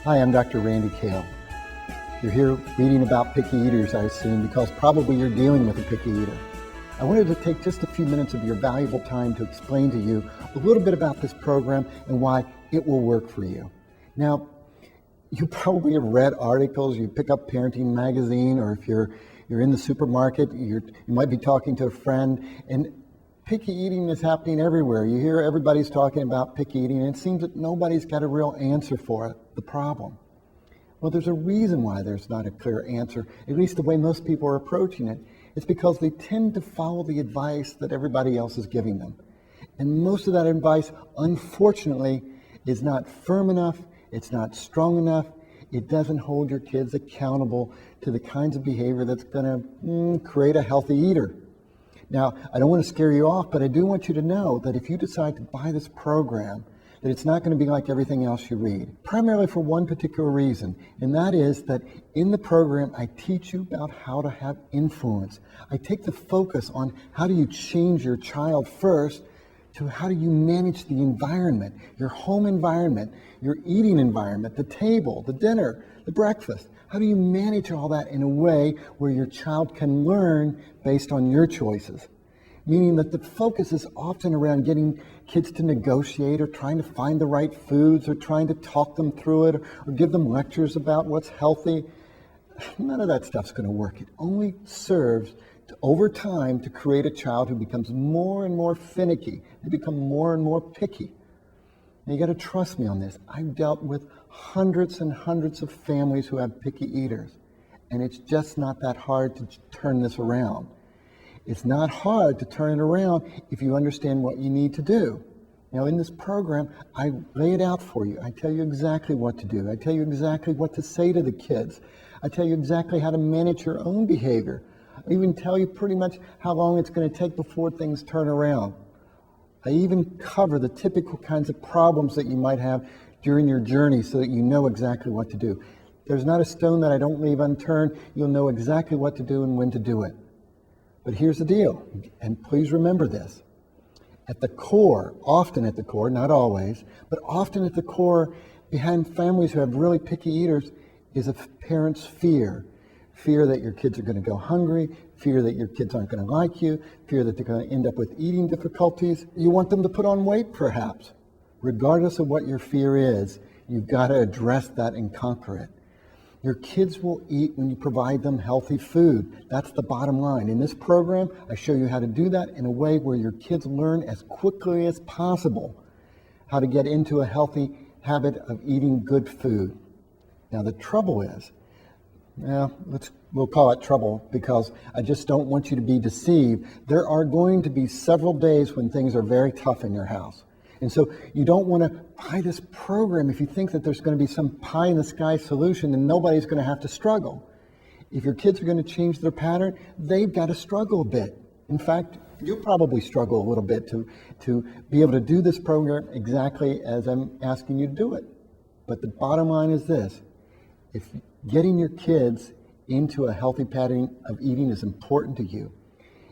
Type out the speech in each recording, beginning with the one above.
Hi, I'm Dr. Randy Kale. You're here reading about picky eaters, I assume, because probably you're dealing with a picky eater. I wanted to take just a few minutes of your valuable time to explain to you a little bit about this program and why it will work for you. Now, you probably have read articles, you pick up Parenting Magazine, or if you're in the supermarket, you might be talking to a friend, and picky eating is happening everywhere. You hear everybody's talking about picky eating, and it seems that nobody's got a real answer for it, the problem. Well, there's a reason why there's not a clear answer, at least the way most people are approaching it. It's because they tend to follow the advice that everybody else is giving them. And most of that advice, unfortunately, is not firm enough, it's not strong enough, it doesn't hold your kids accountable to the kinds of behavior that's going to create a healthy eater. Now, I don't want to scare you off, but I do want you to know that if you decide to buy this program, that it's not going to be like everything else you read, primarily for one particular reason, and that is that in the program, I teach you about how to have influence. I take the focus on how do you change your child first to how do you manage the environment, your home environment, your eating environment, the table, the dinner, the breakfast. How do you manage all that in a way where your child can learn based on your choices? Meaning that the focus is often around getting kids to negotiate or trying to find the right foods or trying to talk them through it or give them lectures about what's healthy. None of that stuff's going to work. It only serves over time to create a child who becomes more and more finicky. They become more and more picky. Now, you got to trust me on this. I've dealt with hundreds and hundreds of families who have picky eaters, and it's just not that hard to turn this around. It's not hard to turn it around if you understand what you need to do. Now, in this program, I lay it out for you. I tell you exactly what to do. I tell you exactly what to say to the kids. I tell you exactly how to manage your own behavior. I even tell you pretty much how long it's going to take before things turn around. I even cover the typical kinds of problems that you might have during your journey so that you know exactly what to do. There's not a stone that I don't leave unturned. You'll know exactly what to do and when to do it. But here's the deal, and please remember this. At the core, often at the core, not always, but often at the core behind families who have really picky eaters is a parent's fear. Fear that your kids are going to go hungry, fear that your kids aren't going to like you, fear that they're going to end up with eating difficulties. You want them to put on weight, perhaps. Regardless of what your fear is, you've got to address that and conquer it. Your kids will eat when you provide them healthy food. That's the bottom line. In this program, I show you how to do that in a way where your kids learn as quickly as possible how to get into a healthy habit of eating good food. Now, the trouble is, we'll call it trouble because I just don't want you to be deceived. There are going to be several days when things are very tough in your house. And so you don't want to buy this program if you think that there's going to be some pie-in-the-sky solution and nobody's going to have to struggle. If your kids are going to change their pattern, they've got to struggle a bit. In fact, you'll probably struggle a little bit to be able to do this program exactly as I'm asking you to do it. But the bottom line is this. If getting your kids into a healthy pattern of eating is important to you,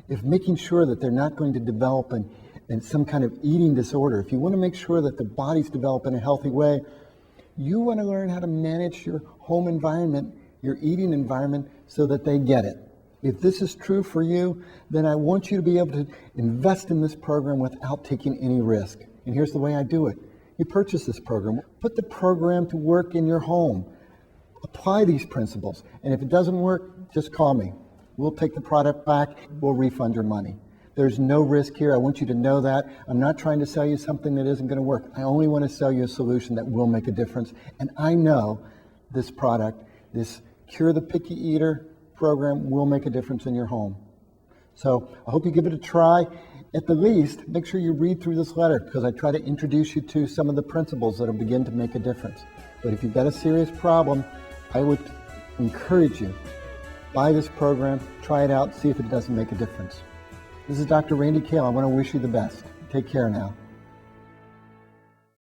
if making sure that they're not going to develop and some kind of eating disorder, if you want to make sure that their bodies develop in a healthy way, you want to learn how to manage your home environment, your eating environment, so that they get it. If this is true for you, then I want you to be able to invest in this program without taking any risk. And here's the way I do it. You purchase this program. Put the program to work in your home. Apply these principles. And if it doesn't work, just call me. We'll take the product back. We'll refund your money. There's no risk here. I want you to know that. I'm not trying to sell you something that isn't going to work. I only want to sell you a solution that will make a difference. And I know this product, this Cure the Picky Eater program, will make a difference in your home. So I hope you give it a try. At the least, make sure you read through this letter because I try to introduce you to some of the principles that will begin to make a difference. But if you've got a serious problem, I would encourage you, buy this program, try it out, see if it doesn't make a difference. This is Dr. Randy Kale. I want to wish you the best. Take care now.